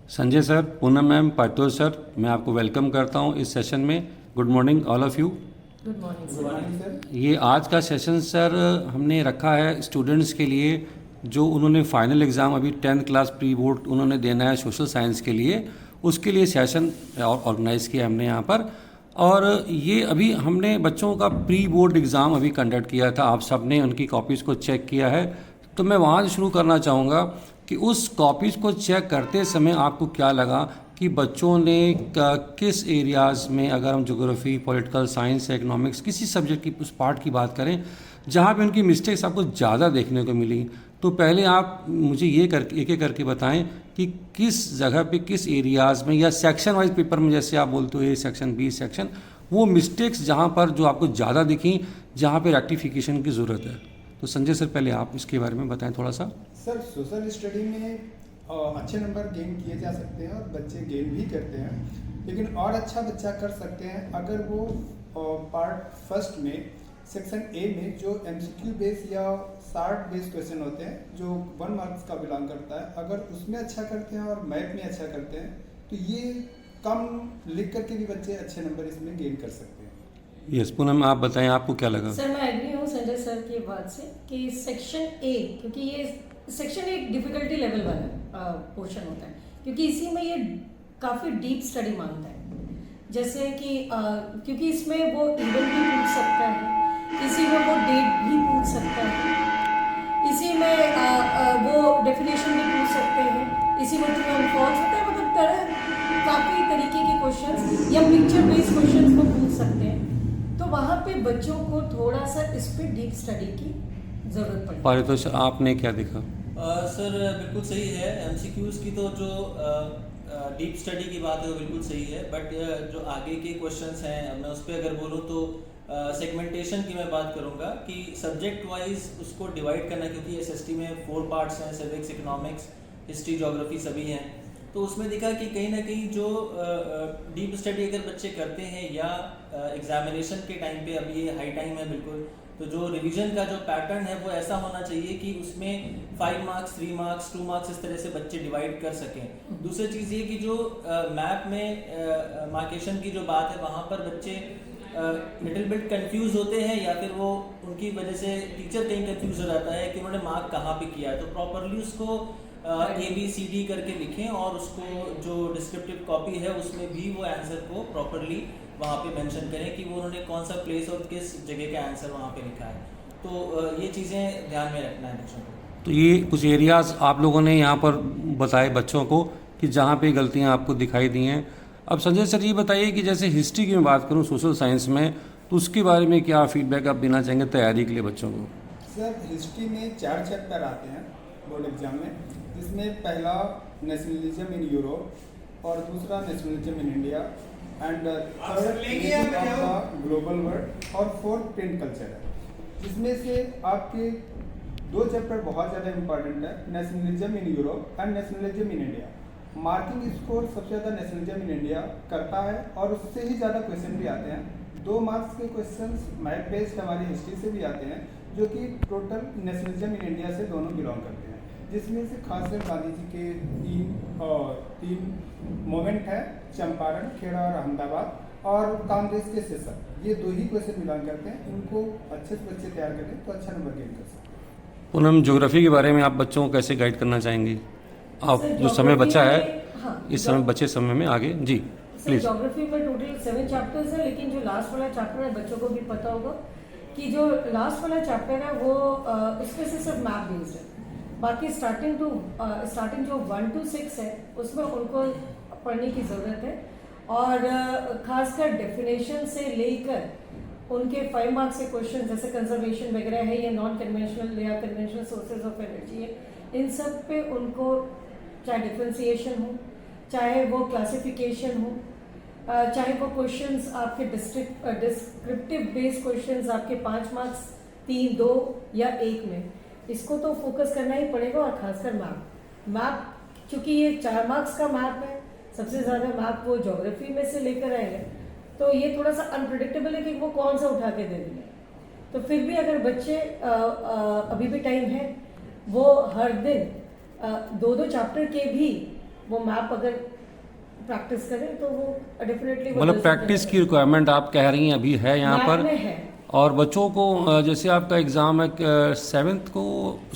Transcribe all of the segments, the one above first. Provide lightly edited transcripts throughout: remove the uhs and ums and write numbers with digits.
Sanjay sir, Poonam ma'am, Partho sir, मैं आपको welcome करता हूं इस सेशन में। Good morning all of you. Good morning sir. ये आज का सेशन सर हमने रखा है स्टूडेंट्स के लिए जो उन्होंने फाइनल एग्ज़ाम अभी 10th क्लास प्री बोर्ड उन्होंने देना है सोशल साइंस के लिए, उसके लिए सेशन ऑर्गेनाइज़ किया हमने यहाँ पर। और ये अभी हमने बच्चों का प्री बोर्ड एग्ज़ाम अभी कंडक्ट किया था, आप सब ने उनकी कॉपीज़ को चेक किया है। तो मैं वहाँ से शुरू करना चाहूँगा कि उस कॉपीज़ को चेक करते समय आपको क्या लगा कि बच्चों ने किस एरियाज़ में, अगर हम ज्योग्राफी, पॉलिटिकल साइंस, इकोनॉमिक्स, किसी सब्जेक्ट की उस पार्ट की बात करें जहाँ पे उनकी मिस्टेक्स आपको ज़्यादा देखने को मिली, तो पहले आप मुझे ये करके एक एक करके बताएं कि किस जगह पे, किस एरियाज़ में, या सेक्शन वाइज पेपर में जैसे आप बोलते हो ए सेक्शन, बी सेक्शन, वो मिस्टेक्स जहाँ पर जो आपको ज़्यादा दिखी, जहाँ पे रेक्टिफिकेशन की ज़रूरत है। तो संजय सर, पहले आप इसके बारे में बताएं थोड़ा सा। सर, सोशल स्टडी में अच्छे नंबर गेन किए जा सकते हैं और बच्चे गेन भी करते हैं, लेकिन और अच्छा बच्चा कर सकते हैं अगर वो पार्ट फर्स्ट में सेक्शन ए में जो एमसीक्यू बेस या शार्ट बेस क्वेश्चन होते हैं जो 1 मार्क्स का बिलोंग करता है, अगर उसमें अच्छा करते हैं और मैथ में अच्छा करते हैं तो ये कम लिख करके भी बच्चे अच्छे नंबर इसमें गेन कर सकते हैं। यस पूनम, आप बताएं आपको क्या लगा। सर, मैं एग्री हूँ संजय सर की बात से कि सेक्शन ए, क्योंकि ये सेक्शन एक डिफिकल्टी लेवल वाला पोर्शन होता है, क्योंकि इसी में ये काफ़ी डीप स्टडी मांगता है। जैसे कि क्योंकि इसमें वो इवेंट भी पूछ सकता है, इसी में वो डेट भी पूछ सकता है, इसी में वो डेफिनेशन भी पूछ सकते हैं, इसी में ट्रू एंड फॉल्स होता है, मतलब काफ़ी तरीके के क्वेश्चंस या पिक्चर बेस्ड क्वेश्चंस वो पूछ सकते हैं। तो वहाँ पे बच्चों को थोड़ा सा इस पर डीप स्टडी की ज़रूरत पड़ती है। पारितोष, आपने क्या देखा? सर बिल्कुल सही है, एमसीक्यूज़ की तो जो डीप स्टडी की बात है वो बिल्कुल सही है, बट जो आगे के क्वेश्चंस हैं, मैं उस पर अगर बोलूँ तो सेगमेंटेशन की मैं बात करूँगा कि सब्जेक्ट वाइज उसको डिवाइड करना, क्योंकि एसएसटी में 4 पार्ट्स हैं, सिविक्स, इकोनॉमिक्स, हिस्ट्री, ज्योग्राफी सभी हैं। तो उसमें देखा कि कहीं ना कहीं जो डीप स्टडी अगर बच्चे करते हैं या एग्जामिनेशन के टाइम पे, अभी ये हाई टाइम है बिल्कुल, तो जो रिवीजन का जो पैटर्न है वो ऐसा होना चाहिए कि उसमें 5 मार्क्स, 3 मार्क्स, 2 मार्क्स इस तरह से बच्चे डिवाइड कर सकें। दूसरी चीज़ ये कि जो मैप में मार्केशन की जो बात है, वहाँ पर बच्चे लिटिल बिट कंफ्यूज होते हैं, या फिर वो उनकी वजह से टीचर कहीं कंफ्यूज हो जाता है कि उन्होंने मार्क कहाँ पे किया है। तो प्रॉपरली उसको ABCD करके लिखें और उसको जो डिस्क्रिप्टिव कॉपी है उसमें भी वो आंसर को प्रॉपरली वहाँ पे मेंशन करें कि वो उन्होंने कौन सा प्लेस और किस जगह का आंसर वहाँ पे लिखा है। तो ये चीज़ें ध्यान में रखना है बच्चों को। तो ये कुछ एरियाज़ आप लोगों ने यहाँ पर बताए बच्चों को कि जहाँ पे गलतियाँ आपको दिखाई दी हैं। अब संजय सर, ये बताइए कि जैसे हिस्ट्री की मैं बात करूँ सोशल साइंस में, तो उसके बारे में क्या फीडबैक आप देना चाहेंगे तैयारी के लिए बच्चों को? सर, हिस्ट्री में 4 चैप्टर आते हैं बोर्ड एग्जाम में, जिसमें पहला नेशनलिज्म इन यूरोप और दूसरा nationalism in India and third global world और फोर्थ प्रिंट कल्चर है। जिसमें से आपके 2 चैप्टर बहुत ज़्यादा इंपॉर्टेंट है, nationalism in Europe and nationalism in India. Marking score सबसे ज़्यादा नेशनलिज्म इन इंडिया करता है और उससे ही ज़्यादा क्वेश्चन भी आते हैं। 2 मार्क्स के क्वेश्चंस मैथ बेस्ड हमारी हिस्ट्री से भी आते हैं, जो कि टोटल नेशनलिज्म इन इंडिया से दोनों बिलोंग करते हैं। जिसमें से खासकर गांधी जी के 3 मोमेंट है, चंपारण, खेड़ा और अहमदाबाद, और कांग्रेस के सेशन। ये 2 ही क्वेश्चन बिलोंग करते हैं। इनको अच्छे से बच्चे तैयार करें तो अच्छा नंबर गेन कर सकते हैं। पूनम, ज्योग्राफी के बारे में आप बच्चों को कैसे गाइड करना चाहेंगी? आप जो समय बचा है, इस समय बचे समय में आगे जी प्लीज। ज्योग्राफी में टोटल 7 चैप्टर्स है, लेकिन जो लास्ट वाला चैप्टर है बच्चों को भी पता होगा कि जो लास्ट वाला चैप्टर है वो इसमें से सिर्फ मैप बेस्ड है। बाकी स्टार्टिंग जो 1 to 6 है उसमें उनको पढ़ने की ज़रूरत है, और खासकर डेफिनेशन से लेकर उनके 5 मार्क्स के क्वेश्चन जैसे कंजर्वेशन वगैरह है या नॉन कन्वेंशनल या कन्वेंशनल सोर्सेज ऑफ एनर्जी है, इन सब पे उनको चाहे डिफ्रेंसिएशन हो, चाहे वो क्लासिफिकेशन हो, चाहे वो क्वेश्चंस आपके डिस्क्रिप्टिव बेस्ड क्वेश्चंस आपके 5 मार्क्स 3, 2 या 1 में, इसको तो फोकस करना ही पड़ेगा। और खासकर मैप चूँकि ये 4 मार्क्स का मैप है, सबसे ज़्यादा मैप वो ज्योग्राफी में से लेकर आए हैं, तो ये थोड़ा सा अनप्रिडिक्टेबल है कि वो कौन सा उठा के दे देंगे। तो फिर भी अगर बच्चे अभी भी टाइम है, वो हर दिन 2-2 चैप्टर के भी वो मैप अगर प्रैक्टिस करें तो वो डेफिनेटली मतलब प्रैक्टिस की रिक्वायरमेंट आप कह रही हैं अभी है यहाँ पर, में है। और बच्चों को जैसे आपका एग्ज़ाम है 7th को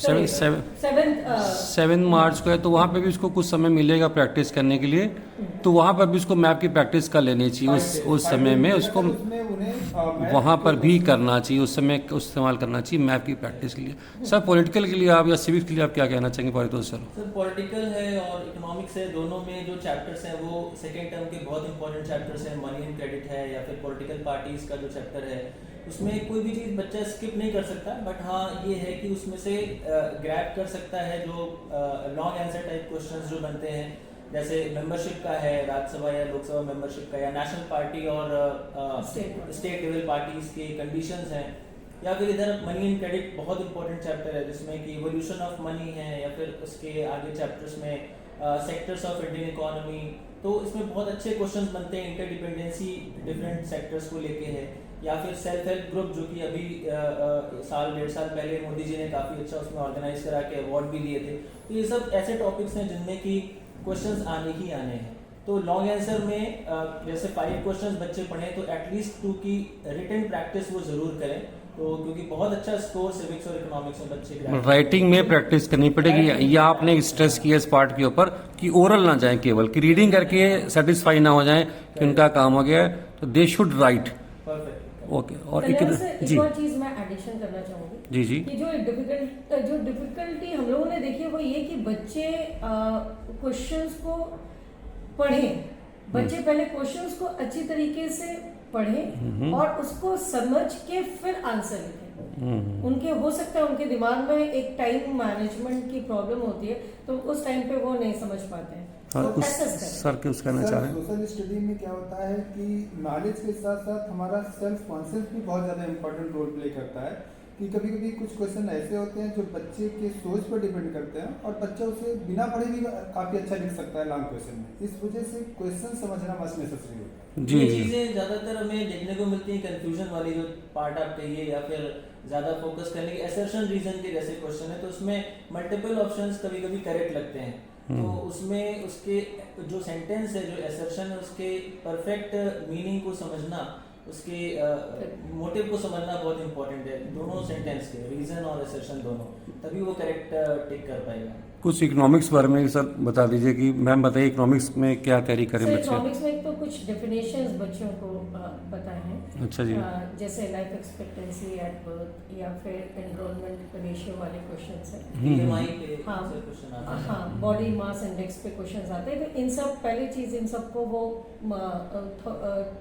7 मार्च को है, तो वहाँ पे भी उसको कुछ समय मिलेगा प्रैक्टिस करने के लिए, तो वहाँ पर भी उसको मैप की प्रैक्टिस कर लेनी चाहिए उस समय में, उसको वहाँ पर भी करना चाहिए, उस समय इस्तेमाल करना चाहिए मैप की प्रैक्टिस के लिए। सर पॉलिटिकल के लिए आप या सिविक्स के लिए आप क्या कहना चाहेंगे पारितोष सर? सर पॉलिटिकल है और इकोनॉमिक्स है, दोनों में जो चैप्टर्स हैं वो सेकेंड टर्म के बहुत इंपॉर्टेंट चैप्टर्स हैं। मनी एंड क्रेडिट है या फिर पॉलिटिकल पार्टीज का जो चैप्टर है, उसमें कोई भी चीज़ बच्चा स्किप नहीं कर सकता, बट हाँ ये है कि उसमें से ग्रैब कर सकता है जो लॉन्ग आंसर टाइप क्वेश्चंस जो बनते हैं, जैसे मेंबरशिप का है राज्यसभा या लोकसभा मेंबरशिप का, या नेशनल पार्टी और स्टेट लेवल पार्टीज के कंडीशंस हैं, या फिर इधर मनी एंड क्रेडिट बहुत इंपॉर्टेंट चैप्टर है जिसमें कि इवोल्यूशन ऑफ मनी है, या फिर उसके आगे चैप्टर्स में सेक्टर्स ऑफ इंडियन इकोनॉमी। तो इसमें बहुत अच्छे क्वेश्चंस बनते हैं, इंटरडिपेंडेंसी डिफरेंट सेक्टर्स को लेके है, या फिर सेल्फ हेल्प ग्रुप जो कि अभी साल 1.5 साल पहले मोदी जी ने काफ़ी अच्छा उसमें ऑर्गेनाइज करा के अवार्ड भी दिए थे। तो ये सब ऐसे टॉपिक्स हैं जिनमें कि क्वेश्चंस आने ही आने हैं। तो लॉन्ग आंसर में जैसे 5 क्वेश्चंस बच्चे पढ़ें तो एटलीस्ट 2 की रिटन प्रैक्टिस वो ज़रूर करें, तो क्योंकि बहुत अच्छा स्कोर सिविक्स और इकोनॉमिक्स में बच्चे राइटिंग में प्रैक्टिस करनी पड़ेगी, या आपने स्ट्रेस किया इस पार्ट के ऊपर कि ओरल ना जाए केवल, कि रीडिंग करके सेटिस्फाई ना हो जाए कि उनका काम हो गया है, तो they should write. Perfect. Okay. और एक जी और चीज मैं एडिशन करना चाहूंगी जी जी कि जो डिफिकल्टी हम लोगों ने देखी है वो ये कि बच्चे क्वेश्चंस को पढ़ें, बच्चे पहले क्वेश्चंस को अच्छी तरीके से पढ़ें और उसको समझ के फिर आंसर लिखें। उनके हो सकता है उनके दिमाग में एक टाइम मैनेजमेंट की प्रॉब्लम होती है, तो उस टाइम पे वो नहीं समझ पाते हैं। हाँ, तो उस assess करें। सर के उसका कहना चाह रहे हैं। सोशल स्टडी में क्या होता है कि नॉलेज के साथ साथ हमारा सेल्फ कॉन्सेप्ट भी बहुत ज़्यादा इंपॉर्टेंट रोल प्ले करता है, कि कभी कभी कुछ क्वेश्चन ऐसे होते हैं जो बच्चे के सोच पर डिपेंड करते हैं और बच्चा उसे बिना पढ़े भी काफ़ी अच्छा लिख सकता है लॉन्ग क्वेश्चन में। इस वजह से क्वेश्चन समझना मस्ट नेसेसरी होता है। जी ये जी चीज़ें ज़्यादातर हमें देखने को मिलती हैं, कंफ्यूजन वाली जो पार्ट आप कहिए, या फिर ज़्यादा फोकस करने की असर्शन रीजन के जैसे क्वेश्चन है, तो उसमें मल्टीपल ऑप्शंस कभी कभी करेक्ट लगते हैं, तो उसमें उसके जो सेंटेंस है, जो असर्शन है, उसके परफेक्ट मीनिंग को समझना, उसके मोटिव को समझना बहुत इंपॉर्टेंट है, दोनों सेंटेंस के रीजन और असर्शन दोनों, तभी वो करेक्ट टिक कर पाएगा। कुछ इकोनॉमिक्स बारे में सर बता दीजिए कि मैम बताइए इकोनॉमिक्स में क्या तैयारी करें सर बच्चे? इकोनॉमिक्स में तो कुछ डेफिनेशंस बच्चों को पता है। अच्छा जी। जैसे लाइफ एक्सपेक्टेंसी एट बर्थ या फिर एनरोलमेंट रेशियो वाले क्वेश्चंस हैं। BMI पे हाँ क्वेश्चन आता है। हाँ, बॉडी मास इंडेक्स पे क्वेश्चंस आते हैं, तो इन सब पहली चीज़ इन सबको वो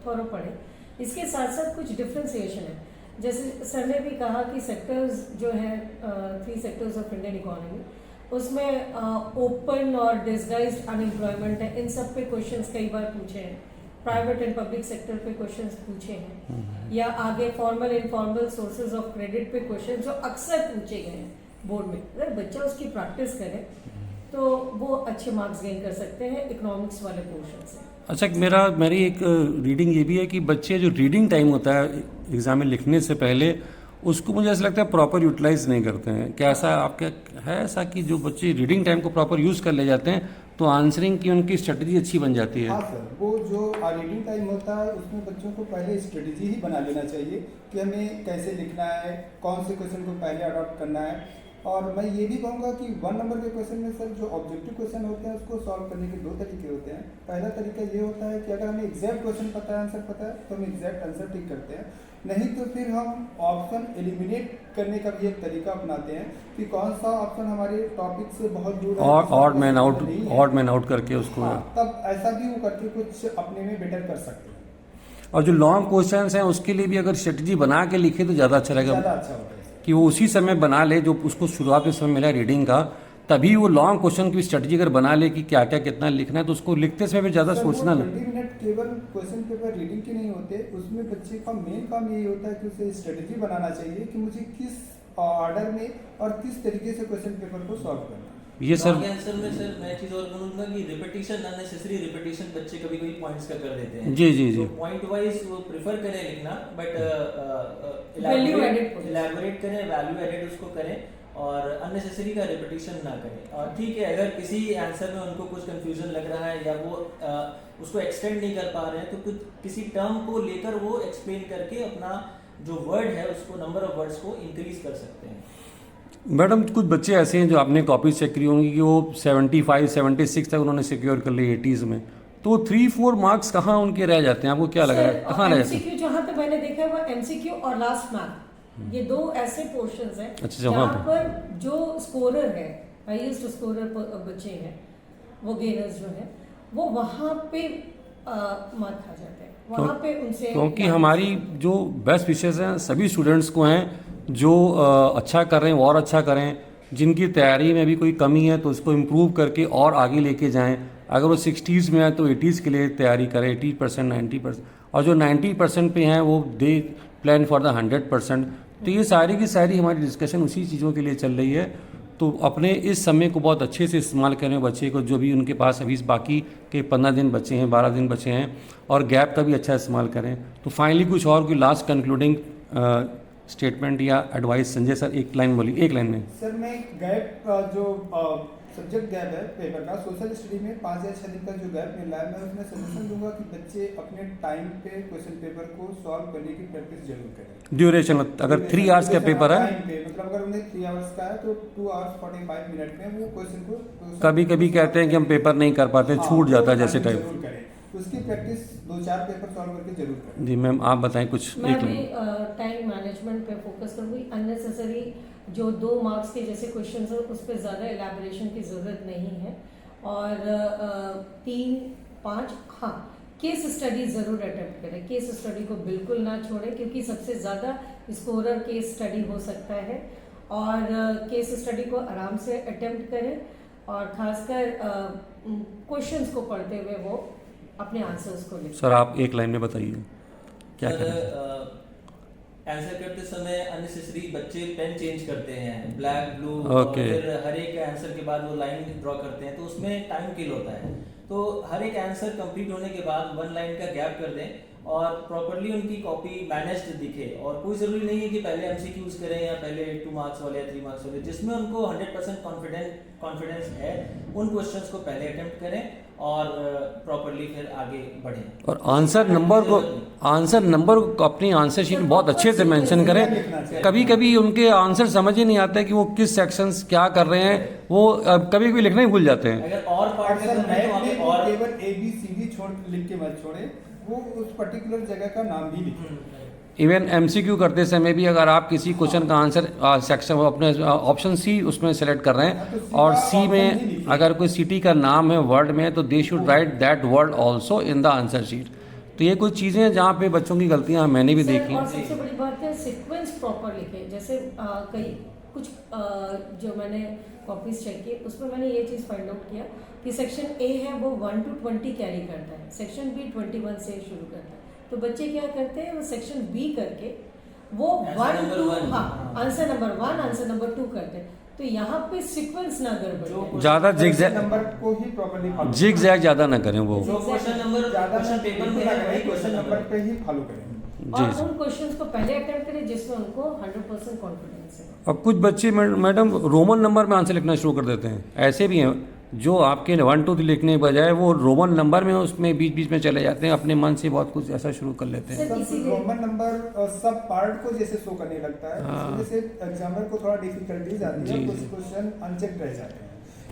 थोड़ा पढ़े। इसके साथ साथ कुछ डिफ्रेंसिएशन है, जैसे सर ने भी कहा कि सेक्टर्स जो है 3 सेक्टर्स ऑफ इंडियन इकोनॉमी, उसमें ओपन और डिसगाइज्ड अनएम्प्लॉयमेंट है, इन सब पे क्वेश्चंस कई बार पूछे हैं। प्राइवेट एंड पब्लिक सेक्टर पे क्वेश्चंस पूछे हैं, या आगे formal informal sources of credit पे क्वेश्चन जो अक्सर पूछे गए हैं बोर्ड में। अगर बच्चा उसकी प्रैक्टिस करे तो वो अच्छे मार्क्स गेन कर सकते हैं इकोनॉमिक्स वाले पोर्शन से। अच्छा, मेरी एक रीडिंग ये भी है कि बच्चे जो रीडिंग टाइम होता है एग्जाम में लिखने से पहले, उसको मुझे ऐसा लगता है प्रॉपर यूटिलाइज नहीं करते हैं। क्या ऐसा आपके है ऐसा कि जो बच्चे रीडिंग टाइम को प्रॉपर यूज़ कर ले जाते हैं तो आंसरिंग की उनकी स्ट्रेटजी अच्छी बन जाती है? हाँ सर, वो जो रीडिंग टाइम होता है उसमें बच्चों को पहले स्ट्रेटजी ही बना लेना चाहिए कि हमें कैसे लिखना है, कौन से क्वेश्चन को पहले अडॉप्ट करना है। और मैं ये भी कहूँगा कि 1 नंबर के क्वेश्चन में सर जो ऑब्जेक्टिव क्वेश्चन होते हैं उसको सॉल्व करने के 2 तरीके होते हैं। पहला तरीका ये होता है कि अगर हमें एग्जैक्ट क्वेश्चन पता है, आंसर पता है, तो हम एग्जैक्ट आंसर टिक करते हैं, नहीं तो फिर हम ऑप्शन एलिमिनेट करने का भी एक तरीका अपनाते हैं कि कौन सा ऑप्शन हमारे टॉपिक से बहुत दूर है, ऑड मैन आउट करके उसको। हाँ, तब ऐसा भी वो करके कुछ अपने में बेटर कर सकते हैं। और जो लॉन्ग क्वेश्चंस हैं उसके लिए भी अगर स्ट्रेटजी बना के लिखे तो ज़्यादा अच्छा रहेगा, ज़्यादा अच्छा होगा कि वो उसी समय बना ले जो उसको शुरुआत के समय मिला रीडिंग का, तभी वो लॉन्ग क्वेश्चन की स्ट्रेटजी अगर बना ले कि क्या क्या कितना लिखना है, तो उसको लिखते समय भी ज़्यादा सोचना ना। 20 मिनट केवल क्वेश्चन पेपर रीडिंग के नहीं होते, उसमें बच्चे का मेन काम यही होता है कि उसे स्ट्रेटजी बनाना चाहिए कि मुझे किस ऑर्डर में और किस तरीके से क्वेश्चन पेपर को सॉल्व करना है। ये सर आंसर में सर मैं चीज और बोलूंगा कि रिपीटिशन, अननेसेसरी रिपीटिशन बच्चे कभी कभी पॉइंट्स का कर देते हैं। जी जी जी। तो पॉइंट वाइज वो प्रेफर करें लिखना, बट Value added इलैबोरेट करें, वैल्यू एडेड उसको करें, और अननेसेसरी का रिपीटिशन ना करें। और ठीक है, अगर किसी आंसर में उनको कुछ कंफ्यूजन लग रहा है या वो उसको एक्सटेंड नहीं कर पा रहे हैं तो कुछ किसी टर्म को लेकर वो एक्सप्लेन करके अपना जो वर्ड है उसको, नंबर ऑफ वर्ड्स को इंक्रीज कर सकते हैं। मैडम कुछ बच्चे ऐसे हैं जो आपने कॉपी चेक करी होंगी कि वो 75 76 तक उन्होंने सिक्योर कर ली 80s में, तो 3-4 मार्क्स कहाँ उनके रह जाते हैं? आपको क्या लग रहा है कहाँ रह जाते हैं? एमसीक्यू जहाँ पे मैंने देखा है वो एमसीक्यू और लास्ट मैथ, ये दो ऐसे पोर्शंस हैं अच्छा, वहाँ जहाँ पर जो स्कोरर है, हाईएस्ट स्कोरर बच्चे हैं, वो गेनर्स जो हैं, वो वहाँ पे मार्क खा जाते हैं, वहाँ पे उनसे। क्योंकि हमारी जो बेस्ट विशेष हैं सभी स्टूडेंट्स को हैं जो अच्छा कर रहे हैं और अच्छा करें, जिनकी तैयारी में भी कोई कमी है तो उसको इम्प्रूव करके और आगे लेके जाएं। अगर वो 60s में है तो 80s के लिए तैयारी करें, 80% 90%, और जो 90% पे हैं वो दे प्लान फॉर द 100%। तो ये सारी की सारी हमारी डिस्कशन उसी चीज़ों के लिए चल रही है। तो अपने इस समय को बहुत अच्छे से इस्तेमाल करें बच्चे को, जो भी उनके पास अभी बाकी के 15 दिन बचे हैं, 12 दिन बचे हैं, और गैप का भी अच्छा इस्तेमाल करें। तो फाइनली कुछ और कोई लास्ट कंक्लूडिंग स्टेटमेंट या एडवाइस संजय सर एक लाइन बोली, एक लाइन में। सर मैं गैप जो सब्जेक्ट गैप है पेपर का, सोशल स्टडी में 5 या 6 दिन का जो गैप मिल रहा है, मैं उसमें सजेशन दूंगा कि बच्चे अपने टाइम पे क्वेश्चन पेपर को सॉल्व करने की प्रैक्टिस जरूर करें। ड्यूरेशन अगर 3 आवर्स का पेपर है, टाइम पे मतलब अगर उन्हें 3 आवर्स का है तो 2 आवर्स 45 मिनट में वो क्वेश्चन को कभी कभी कहते हैं कि हम पेपर नहीं कर पाते, छूट जाता है जैसे टाइप। जरूर करें, उसकी प्रैक्टिस 2-4 पेपर सॉल्व करके जरूर करें। जी मैम आप बताएं कुछ मैं एक भी लाइन। टाइम मैनेजमेंट पे फोकस करूँगी। अननेसेसरी जो 2 मार्क्स के जैसे क्वेश्चन है उस पर ज़्यादा एलैबोरेशन की ज़रूरत नहीं है। और 3-5 हाँ, केस स्टडी ज़रूर अटेम्प्ट करें, केस स्टडी को बिल्कुल ना छोड़ें, क्योंकि सबसे ज़्यादा स्कोरर केस स्टडी हो सकता है। और केस स्टडी को आराम से अटेम्प्ट करें, और खासकर क्वेश्चंस को पढ़ते हुए वो अपने आंसर्स को लिखें। सर आप एक लाइन में बताइए क्या करें? आंसर करते समय अननेसेसरी बच्चे पेन चेंज करते हैं, ब्लैक ब्लू, Okay. और फिर हर एक आंसर के बाद वो लाइन ड्रॉ करते हैं, तो उसमें टाइम किल होता है। तो हर एक आंसर कंप्लीट होने के बाद 1 लाइन का गैप कर दें और प्रॉपर्ली उनकी कॉपी मैनेज्ड दिखे। और कोई ज़रूरी नहीं है कि पहले एमसीक्यूज करें या पहले 2 मार्क्स वाले या 3 मार्क्स वाले, जिसमें उनको 100% कॉन्फिडेंस है उन क्वेश्चंस को पहले अटेम्प्ट करें और प्रॉपर्ली फिर आगे बढ़ें। और आंसर नंबर को अपनी आंसर शीट में बहुत अच्छे से मेंशन करें। कभी कभी उनके आंसर समझ ही नहीं आता है कि वो किस सेक्शंस क्या कर रहे हैं, वो कभी कभी लिखना ही भूल जाते हैं। अगर और पार्ट सर करना है तो मैथ में और केवल ABCD छोड़ लिख के मत छोड़े, वो उस पर्टिकुलर जगह का नाम भी लिखें। इवन एमसीक्यू करते समय भी अगर आप किसी क्वेश्चन का आंसर सेक्शन अपने ऑप्शन सी उसमें सेलेक्ट कर रहे हैं और सी में अगर कोई सिटी का नाम है वर्ड में, तो they should write that word also in the answer sheet. तो ये कुछ चीज़ें हैं जहाँ पे बच्चों की गलतियाँ मैंने भी सर, देखी और हैं। सबसे बड़ी बात है सीक्वेंस प्रॉपर लिखें। जैसे कई कुछ जो मैंने कॉपीज चेक की उसमें मैंने ये चीज़ फाइंड आउट किया कि सेक्शन ए है वो 1 to 20 कैरी करता है, सेक्शन बी 21 से शुरू करता है। तो बच्चे क्या करते हैं, वो सेक्शन बी करके वो 1 to answer number 1 answer number 2 करते हैं। तो यहाँ पे सीक्वेंस ना गड़बड़, ज़्यादा नंबर को ही प्रॉपर्ली फॉलो जिग जैग ज़्यादा ना करें वो। जो क्वेश्चन नंबर क्वेश्चन पेपर में है वही क्वेश्चन नंबर पे ही फॉलो करें। और जी। उन क्वेश्चंस को पहले अटेम्प्ट करें जिसमें उनको 100% कॉन्फिडेंस है। अब कुछ बच्चे मैडम रोमन नंबर में आंसर लिखना शुरू कर देते हैं, ऐसे भी हैं जो आपके 1 2 लिखने के बजाय वो रोमन नंबर में उसमें बीच बीच में चले जाते हैं, अपने मन से बहुत कुछ ऐसा शुरू कर लेते हैं। सर, इसीलिए रोमन नंबर सब पार्ट को जैसे शो करने लगता है, इस वजह से एग्जामिनर को थोड़ा डिफिकल्टीज आती है, कुछ क्वेश्चन अनचेक रह जाते हैं।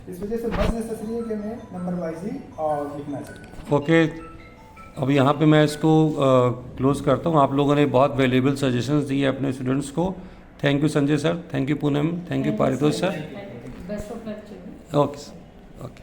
इस वजह से मस्ट नेसेसरी है कि हमें नंबर वाइज ही लिखना चाहिए। ओके, अब यहाँ पे मैं इसको क्लोज करता हूँ। आप लोगों ने बहुत वैल्यूएबल सजेशंस दिए अपने स्टूडेंट्स को। Thank you Sanjay sir, thank you Poonam, thank you Paritosh sir. Best of luck. Okay sir, okay.